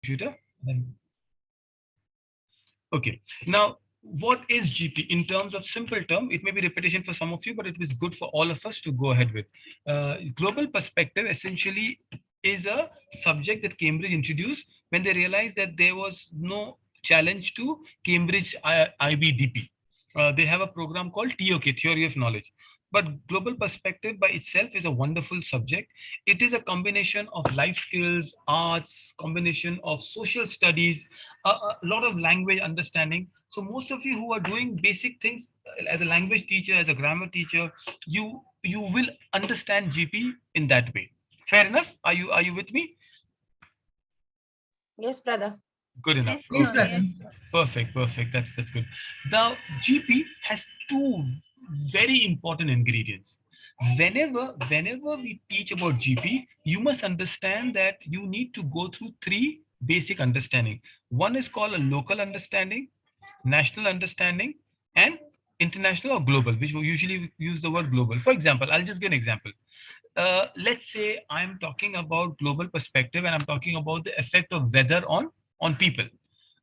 computer. Okay. Now, what is GP in terms of simple term? It may be repetition for some of you, but it is good for all of us to go ahead with. Global perspective essentially is a subject that Cambridge introduced when they realized that there was no challenge to Cambridge IBDP. They have a program called TOK, Theory of Knowledge. But global perspective by itself is a wonderful subject. It is a combination of life skills, arts, combination of social studies, a lot of language understanding. So most of you who are doing basic things as a language teacher, as a grammar teacher, you will understand GP in that way. Fair enough? Are you with me? Yes, brother. Good enough. Yes, Yes, sir. Okay. brother. Yes, sir. Perfect. Perfect. That's good. The GP has two very important ingredients. Whenever we teach about GP, you must understand that you need to go through three basic understanding. One is called a local understanding, national understanding, and international or global, which we usually use the word global. For example, I'll just give an example. Let's say I'm talking about global perspective and I'm talking about the effect of weather on people.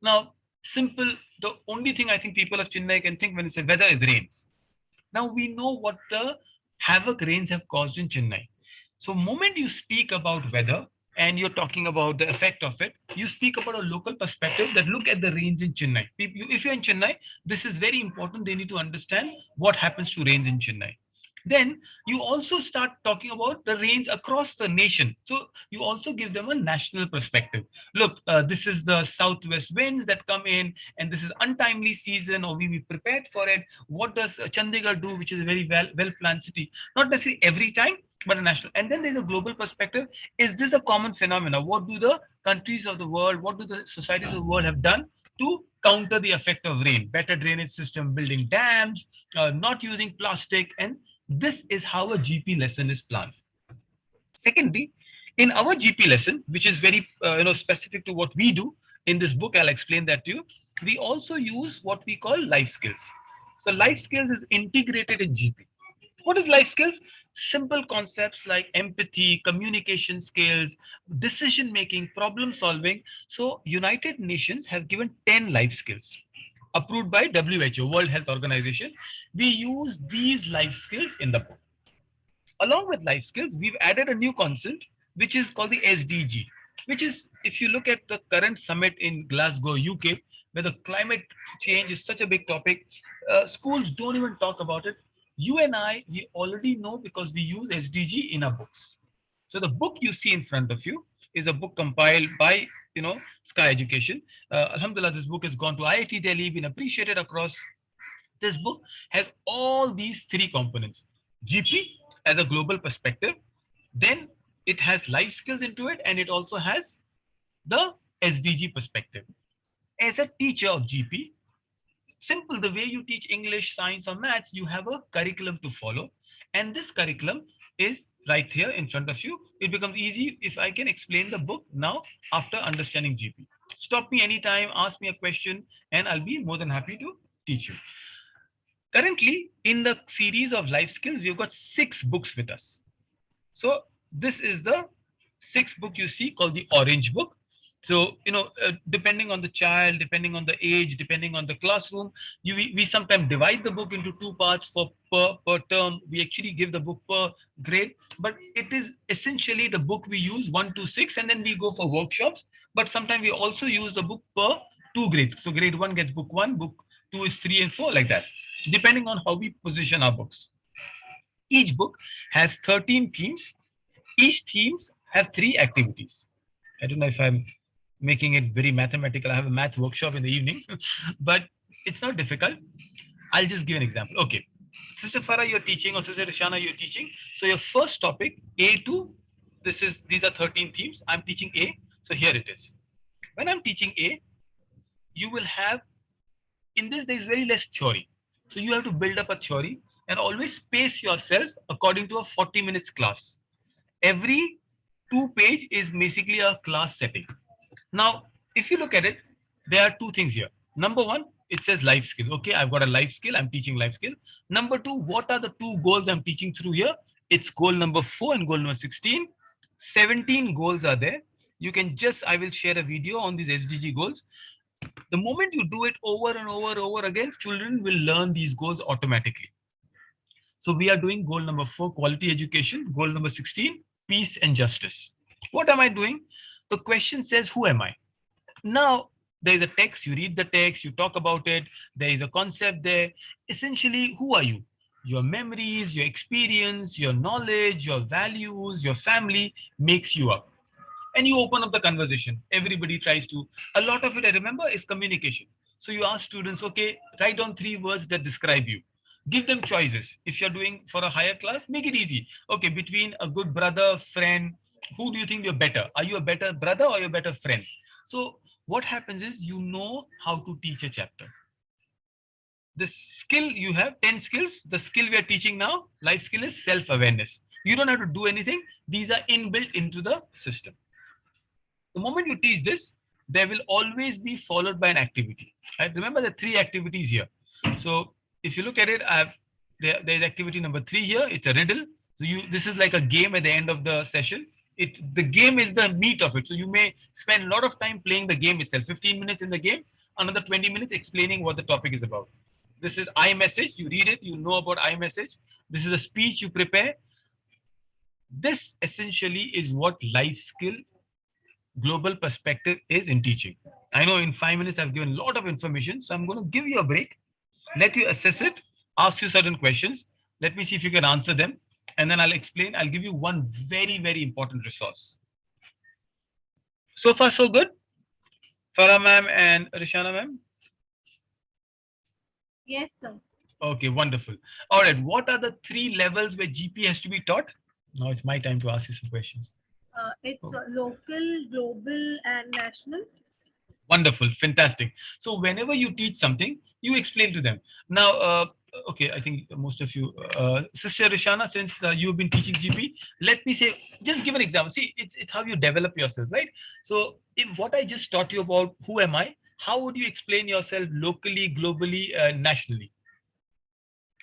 Now, simple, the only thing I think people of Chennai can think when they say weather is rains. Now we know what the havoc rains have caused in Chennai. So moment you speak about weather and you're talking about the effect of it, you speak about a local perspective that look at the rains in Chennai. If you're in Chennai, this is very important. They need to understand what happens to rains in Chennai. Then you also start talking about the rains across the nation. So you also give them a national perspective. Look, this is the southwest winds that come in, and this is untimely season, or we be prepared for it. What does Chandigarh do, which is a very well planned city? Not necessarily every time, but a national. And then there's a global perspective. Is this a common phenomena? What do the countries of the world, what do the societies of the world have done to counter the effect of rain? Better drainage system, building dams, not using plastic, and this is how a GP lesson is planned. Secondly, in our GP lesson, which is very specific to what we do in this book, I'll explain that to you. We also use what we call life skills. So life skills is integrated in GP. What is life skills? Simple concepts like empathy, communication skills, decision making, problem solving. So United Nations have given 10 life skills approved by WHO, World Health Organization. We use these life skills in the book. Along with life skills, we've added a new concept, which is called the SDG, which is, if you look at the current summit in Glasgow, UK, where the climate change is such a big topic, schools don't even talk about it. You and I, we already know because we use SDG in our books. So the book you see in front of you is a book compiled by, Sky Education. Alhamdulillah, this book has gone to IIT Delhi, been appreciated across. This book has all these three components: GP as a global perspective, then it has life skills into it, and it also has the SDG perspective. As a teacher of GP, simple, the way you teach English, science, or maths, you have a curriculum to follow, and this curriculum is right here in front of you. It becomes easy if I can explain the book now after understanding GP. Stop me anytime, ask me a question, and I'll be more than happy to teach you. Currently, in the series of life skills, we've got 6 books with us. So this is the 6th book you see, called the Orange Book. So, depending on the child, depending on the age, depending on the classroom, we sometimes divide the book into 2 parts for per term. We actually give the book per grade, but it is essentially the book we use 1 to 6, and then we go for workshops. But sometimes we also use the book per 2 grades. So grade 1 gets book 1, book 2 is 3 and 4, like that, depending on how we position our books. Each book has 13 themes. Each themes have 3 activities. I don't know if I'm making it very mathematical. I have a math workshop in the evening, but it's not difficult. I'll just give an example. Okay. Sister Farah, you're teaching, or Sister Rishana, you're teaching. So your first topic, A2, these are 13 themes. I'm teaching A. So here it is. When I'm teaching A, you will have, in this, there's very less theory. So you have to build up a theory and always pace yourself according to a 40 minutes class. Every 2 page is basically a class setting. Now, if you look at it, there are 2 things here. Number one, it says life skill. Okay, I've got a life skill. I'm teaching life skill. Number two, what are the 2 goals I'm teaching through here? It's goal number 4 and goal number 16. 17 goals are there. You can just, I will share a video on these SDG goals. The moment you do it over and over again, children will learn these goals automatically. So we are doing goal number 4, quality education. Goal number 16, peace and justice. What am I doing? The question says, who am I? Now, there is a text, you read the text, you talk about it, there is a concept there. Essentially, who are you? Your memories, your experience, your knowledge, your values, your family makes you up. And you open up the conversation. Everybody tries to. A lot of it, I remember, is communication. So you ask students, okay, write down 3 words that describe you. Give them choices. If you're doing for a higher class, make it easy. Okay, between a good brother, friend, who do you think you're better? Are you a better brother or you're a better friend? So what happens is you know how to teach a chapter. The skill you have, 10 skills, the skill we are teaching now, life skill is self-awareness. You don't have to do anything. These are inbuilt into the system. The moment you teach this, there will always be followed by an activity. Right? Remember the 3 activities here. So if you look at it, there's activity number 3 here. It's a riddle. So this is like a game at the end of the session. The game is the meat of it. So you may spend a lot of time playing the game itself. 15 minutes in the game, another 20 minutes explaining what the topic is about. This is iMessage. You read it, you know about iMessage. This is a speech you prepare. This essentially is what life skill global perspective is in teaching. I know in 5 minutes I've given a lot of information, so I'm going to give you a break, let you assess it, ask you certain questions. Let me see if you can answer them, and then I'll explain. I'll give you one very, very important resource. So far, so good? Farah ma'am and Rishana ma'am? Yes, sir. Okay, wonderful. All right, what are the 3 levels where GP has to be taught? Now it's my time to ask you some questions. It's local, global, and national. Wonderful, fantastic. So whenever you teach something, you explain to them. Now, okay, I think most of you, Sister Rishana, since you've been teaching GP, let me say, just give an example. See, it's how you develop yourself, right? So if what I just taught you about who am I, how would you explain yourself locally, globally, nationally?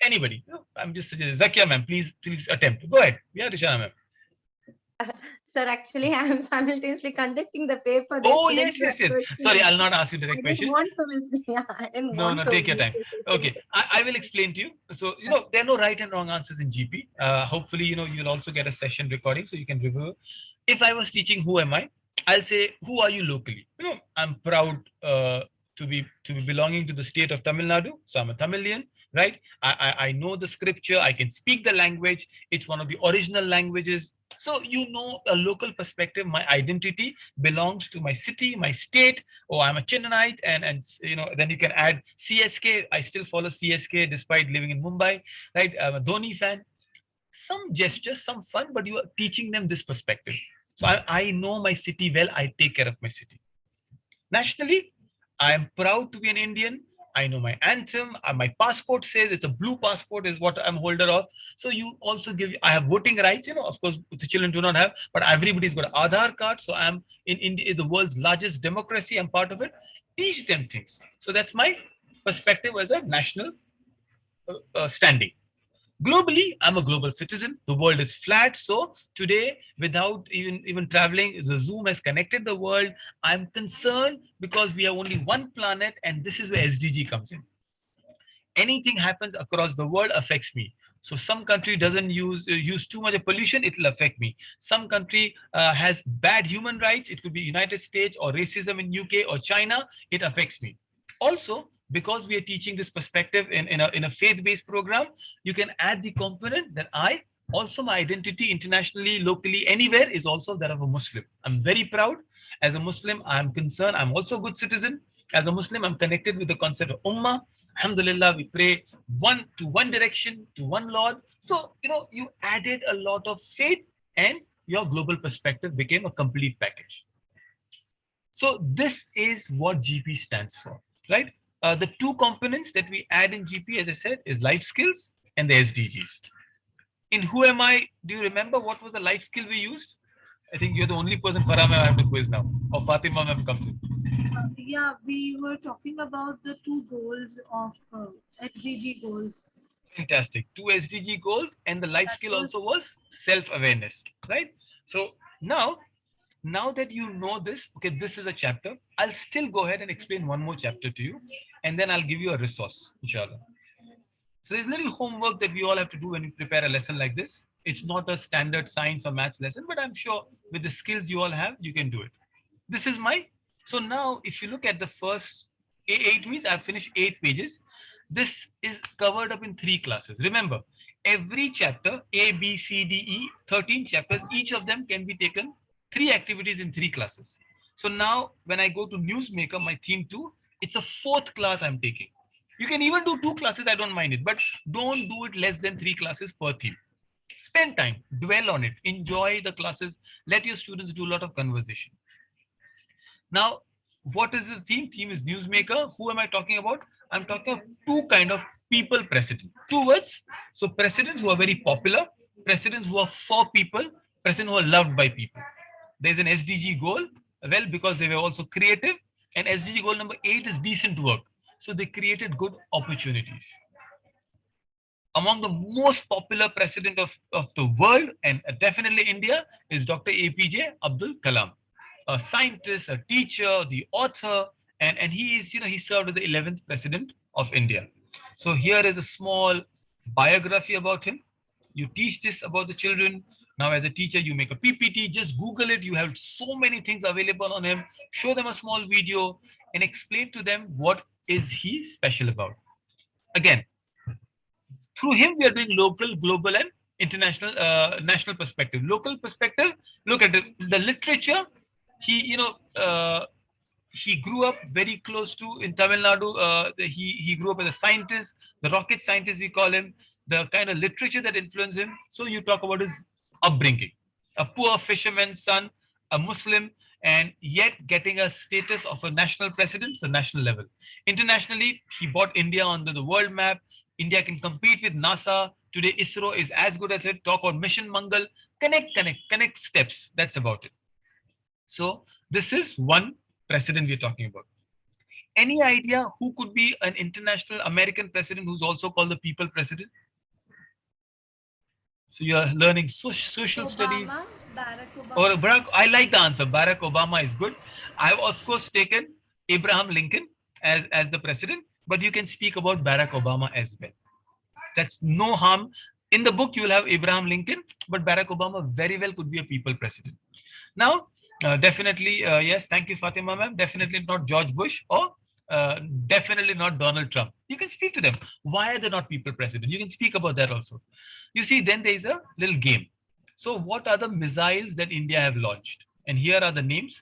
Anybody? No, I'm just suggesting. Zakia ma'am, please attempt. Go ahead. Yeah, Rishana ma'am. Sir, actually, I am simultaneously conducting the paper. The Oh, students yes, were yes, yes. Sorry, questioning. I'll not ask you I direct didn't questions. want to miss. Yeah, I didn't No, want no, to take your miss time. the question. Okay, I will explain to you. So, there are no right and wrong answers in GP. Hopefully, you'll also get a session recording so you can review. If I was teaching who am I, I'll say, who are you locally? I'm proud to be belonging to the state of Tamil Nadu. So I'm a Tamilian, right? I know the scripture. I can speak the language. It's one of the original languages. So, a local perspective, my identity belongs to my city, my state. Oh, I'm a Chennanite, and then you can add CSK. I still follow CSK despite living in Mumbai, right? I'm a Dhoni fan. Some gesture, some fun, but you are teaching them this perspective. So I know my city well. I take care of my city. Nationally, I am proud to be an Indian. I know my anthem. My passport says it's a blue passport is what I'm holder of. So you also I have voting rights. Of course, the children do not have, but everybody's got an Aadhaar card. So I'm in India, the world's largest democracy. I'm part of it. Teach them things. So that's my perspective as a national standing. Globally, I'm a global citizen. The world is flat. So today, without even traveling, the Zoom has connected the world. I'm concerned because we have only one planet, and this is where SDG comes in. Anything happens across the world affects me. So some country doesn't use too much of pollution, it will affect me. Some country has bad human rights, it could be United States or racism in UK or China, it affects me. Also, because we are teaching this perspective in a faith-based program, you can add the component that my identity internationally, locally, anywhere is also that of a Muslim. I'm very proud. As a Muslim, I'm concerned. I'm also a good citizen. As a Muslim, I'm connected with the concept of Ummah. Alhamdulillah, we pray one direction, to one Lord. So, you added a lot of faith and your global perspective became a complete package. So this is what GP stands for, right? The 2 components that we add in GP, as I said, is life skills and the SDGs. In Who Am I, do you remember what was the life skill we used? I think you're the only person, Farah, I have to quiz now. Or Fatima have come to. Yeah, we were talking about the 2 goals of SDG goals. Fantastic. 2 SDG goals, and the life That skill was also was self-awareness, right? So now Now that you know this, okay, this is a chapter. I'll still go ahead and explain one more chapter to you, and then I'll give you a resource, inshallah. So there's little homework that we all have to do when we prepare a lesson like this. It's not a standard science or maths lesson, but I'm sure with the skills you all have, you can do it. This is my, so now if you look at the first 8 weeks, I've finished 8 pages. This is covered up in 3 classes. Remember, every chapter, A, B, C, D, E, 13 chapters, each of them can be taken 3 activities in 3 classes. So now when I go to Newsmaker, my theme 2, it's a 4th class I'm taking. You can even do 2 classes, I don't mind it, but don't do it less than 3 classes per theme. Spend time, dwell on it, enjoy the classes, let your students do a lot of conversation. Now, what is the theme? Theme is Newsmaker. Who am I talking about? I'm talking about 2 kind of people president. 2 words. So presidents who are very popular, presidents who are for people, presidents who are loved by people. There's an SDG goal, well, because they were also creative. And SDG goal number 8 is decent work. So they created good opportunities. Among the most popular president of the world, and definitely India, is Dr. APJ Abdul Kalam, a scientist, a teacher, the author, and he is, he served as the 11th president of India. So here is a small biography about him. You teach this about the children. Now, as a teacher, you make a PPT, just Google it. You have so many things available on him. Show them a small video and explain to them what is he special about. Again, through him, we are doing local, global, and international, national perspective. Local perspective, look at the literature. He, he grew up very close to in Tamil Nadu. He grew up as a scientist, the rocket scientist we call him, the kind of literature that influenced him. So you talk about his upbringing, a poor fisherman's son, a Muslim, and yet getting a status of a national president, the national level. Internationally, he brought India onto the world map. India can compete with NASA. Today, ISRO is as good as it. Talk about Mission Mangal. Connect steps. That's about it. So this is one president we're talking about. Any idea who could be an international American president who's also called the people president? So you are learning social studies. Barack Obama. Or Barack, I like the answer. Barack Obama is good. I've of course taken Abraham Lincoln as the president, but you can speak about Barack Obama as well. That's no harm. In the book, you will have Abraham Lincoln, but Barack Obama very well could be a people president. Now, definitely, yes, thank you, Fatima ma'am. Definitely not George Bush or definitely not Donald Trump. You can speak to them. Why are they not people president? You can speak about that also. You see, then there is a little game. So what are the missiles that India have launched? And here are the names.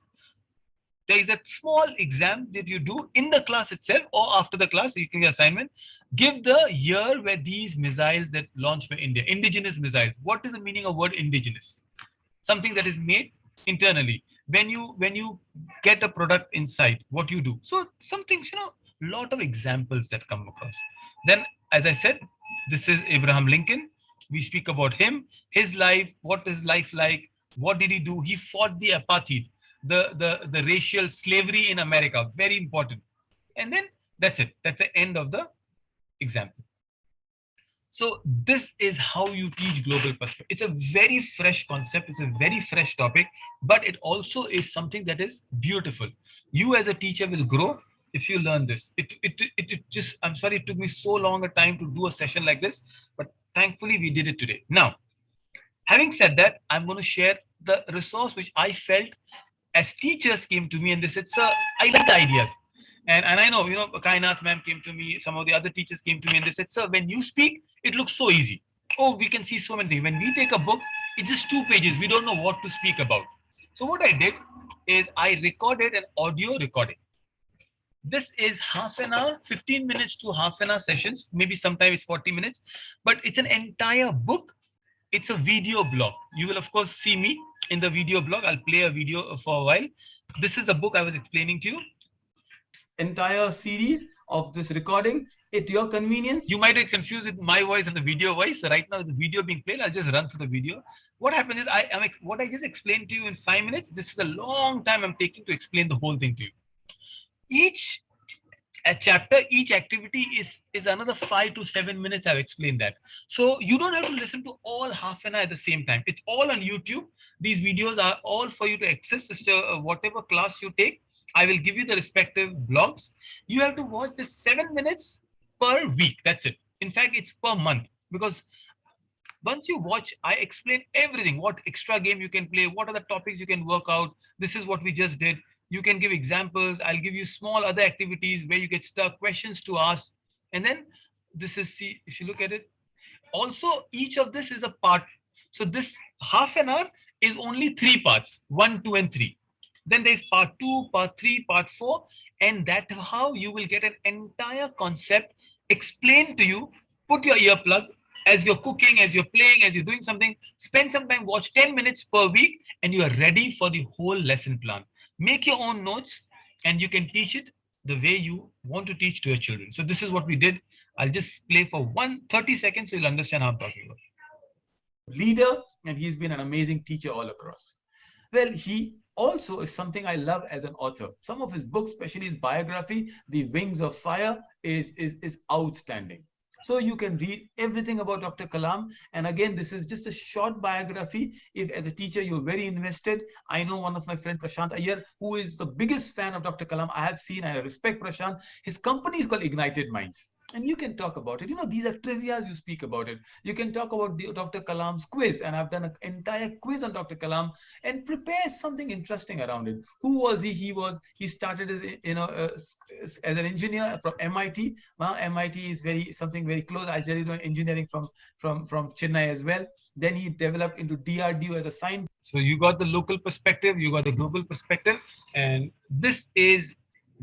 There is a small exam that you do in the class itself or after the class, you can get assignment. Give the year where these missiles that launched by India, indigenous missiles. What is the meaning of word indigenous? Something that is made internally. When you get a product inside, what you do. So some things, lot of examples that come across. Then, as I said, this is Abraham Lincoln. We speak about him, his life, what is life like, what did he do? He fought the apartheid, the racial slavery in America, very important. And then that's it. That's the end of the example. So this is how you teach global perspective. It's a very fresh concept. It's a very fresh topic, but it also is something that is beautiful. You as a teacher will grow if you learn this. It just, I'm sorry, it took me so long a time to do a session like this, but thankfully we did it today. Now, having said that, I'm going to share the resource which I felt as teachers came to me and they said, sir, I like the ideas. And I know, Kainath ma'am came to me, some of the other teachers came to me and they said, sir, when you speak, it looks so easy. Oh, we can see so many things. When we take a book, it's just 2 pages. We don't know what to speak about. So what I did is I recorded an audio recording. This is half an hour, 15 minutes to half an hour sessions. Maybe sometimes it's 40 minutes, but it's an entire book. It's a video blog. You will, of course, see me in the video blog. I'll play a video for a while. This is the book I was explaining to you. Entire series of this recording at your convenience. You might get confused with my voice and the video voice. So right now, the video being played, I'll just run through the video. What happens is, what I just explained to you in 5 minutes, this is a long time I'm taking to explain the whole thing to you. a chapter. Each activity is another 5 to 7 minutes. I've explained that, so you don't have to listen to all half an hour at the same time. It's all on YouTube. These videos are all for you to access. Sister, whatever class you take, I will give you the respective blogs. You have to watch this 7 minutes per week. That's it. In fact, it's per month, because once you watch, I explain everything, what extra game you can play, what are the topics you can work out. This is what we just did. You can give examples. I'll give you small other activities where you get stuck, questions to ask. And then this is, see, if you look at it, also each of this is a part. So this half an hour is only 3 parts, 1, 2, and 3. Then there's part 2, part 3, part 4. And that's how you will get an entire concept explained to you. Put your earplug, as you're cooking, as you're playing, as you're doing something, spend some time, watch 10 minutes per week, and you are ready for the whole lesson plan. Make your own notes, and you can teach it the way you want to teach to your children. So this is what we did. I'll just play for 30 seconds, so you'll understand how I'm talking about. Leader, and he's been an amazing teacher all across. Well, he also is something I love as an author. Some of his books, especially his biography, The Wings of Fire, is outstanding. So you can read everything about Dr. Kalam. And again, this is just a short biography. If as a teacher, you're very invested. I know one of my friend, Prashant Iyer, who is the biggest fan of Dr. Kalam I have seen. I respect Prashant. His company is called Ignited Minds. And you can talk about it. You know, these are trivias, you speak about it. You can talk about Dr. Kalam's quiz. And I've done an entire quiz on Dr. Kalam and prepare something interesting around it. Who was he? He started as, as an engineer from MIT. Well, MIT is something very close. I studied engineering from Chennai as well. Then he developed into DRDO as a scientist. So you got the local perspective, you got the global perspective, and this is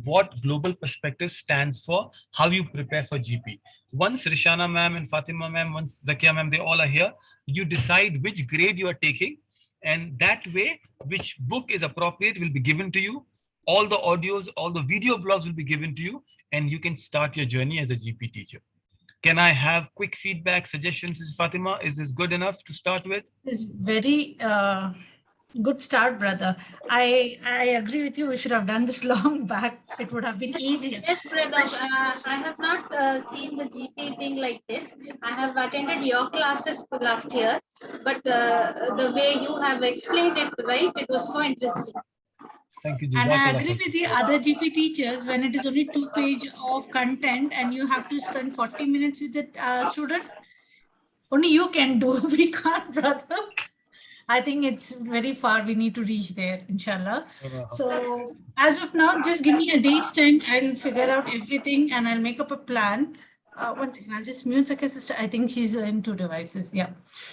what global perspective stands for, how you prepare for GP. Once Rishana ma'am and Fatima ma'am, once Zakia ma'am, they all are here, you decide which grade you are taking, and that way, which book is appropriate will be given to you. All the audios, all the video blogs will be given to you, and you can start your journey as a GP teacher. Can I have quick feedback, suggestions, Fatima? Is this good enough to start with? It's very good start, brother. I agree with you. We should have done this long back. It would have been easier. Yes, brother. I have not seen the GP thing like this. I have attended your classes for last year, but the way you have explained it, right, it was so interesting. Thank you. And I agree with the other GP teachers when it is only 2 pages of content and you have to spend 40 minutes with the student. Only you can do. We can't, brother. I think it's very far. We need to reach there, inshallah. So as of now, just give me a day's time. I'll figure out everything and I'll make up a plan. One second, I'll just mute Zakia sister. I think she's into devices. Yeah.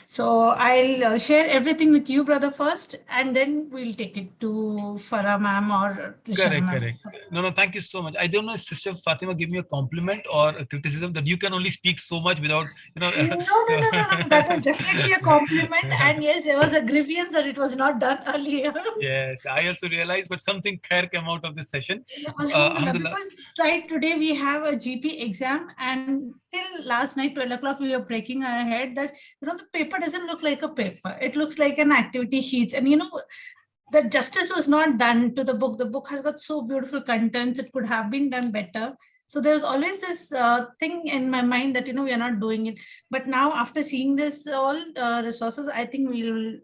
So I'll share everything with you, brother, first, and then we'll take it to Farah ma'am or Rishana Correct. No, thank you so much. I don't know if Sister Fatima give me a compliment or a criticism that you can only speak so much without, No. That was definitely a compliment. And yes, there was a grievance that it was not done earlier. Yes, I also realized, but something khair came out of this session. Because right today we have a GP exam, and till last night 12 o'clock we were breaking our head that the paper doesn't look like a paper, it looks like an activity sheets, and the justice was not done to the book. The book has got so beautiful contents, it could have been done better. So there's always this thing in my mind that we are not doing it, but now after seeing this all resources, I think we'll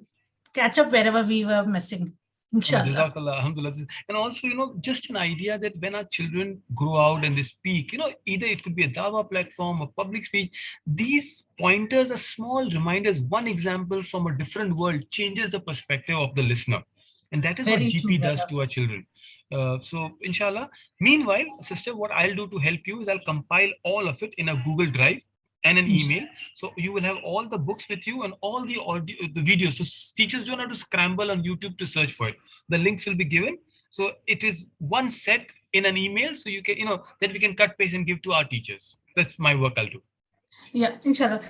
catch up wherever we were missing. Inshallah. Alhamdulillah. And also, just an idea that when our children grow out and they speak, either it could be a Dawa platform or public speech, these pointers are small reminders. One example from a different world changes the perspective of the listener. And that is what GP does to our children. So, inshallah. Meanwhile, sister, what I'll do to help you is I'll compile all of it in a Google Drive and an email. So you will have all the books with you and all the audio, the videos. So teachers don't have to scramble on YouTube to search for it. The links will be given. So it is one set in an email. So you can, that we can cut, paste and give to our teachers. That's my work I'll do. Yeah, inshallah.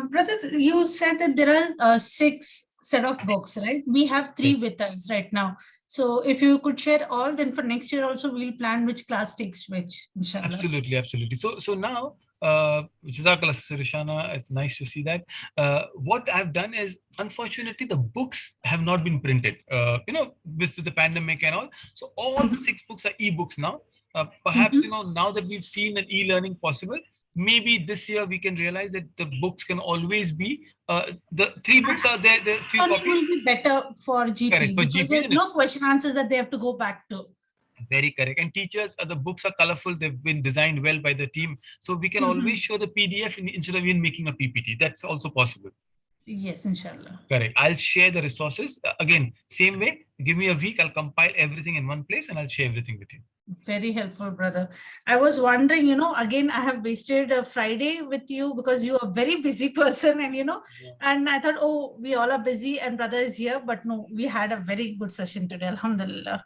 Brother, you said that there are 6 set of books, right? We have 3 with us right now. So if you could share all, then for next year also we'll plan which class takes which, inshallah. Absolutely. So now, Jazakallah, Rishana, it's nice to see that. What I've done is, unfortunately, the books have not been printed, with the pandemic and all. So all the 6 books are e-books now. Perhaps, now that we've seen an e-learning possible, maybe this year we can realize that the books can always be, the 3 books are there, the few Learning copies. will be better for GP Correct, for because GP, there's isn't it? no question answer that they have to go back to. Very correct. And teachers, the books are colorful. They've been designed well by the team. So we can always show the PDF instead of even making a PPT. That's also possible. Yes, inshallah. Correct. I'll share the resources. Again, same way, give me a week. I'll compile everything in one place and I'll share everything with you. Very helpful, brother. I was wondering, again, I have wasted a Friday with you because you are a very busy person and, and I thought, oh, we all are busy and brother is here. But no, we had a very good session today. Alhamdulillah.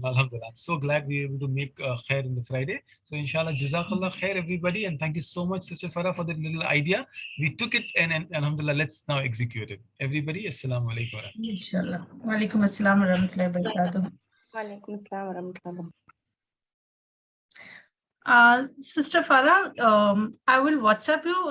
Alhamdulillah. I'm so glad we were able to make khair in the Friday. So inshallah, jazakallah khair everybody. And thank you so much, Sister Farah, for that little idea. We took it and alhamdulillah, let's now execute it. Everybody, assalamu alaikum. Inshallah. Wa alaikum assalam wa rahmatullahi wa barakatuh. Walaikum assalam wa rahmatullah. Sister Farah, I will WhatsApp you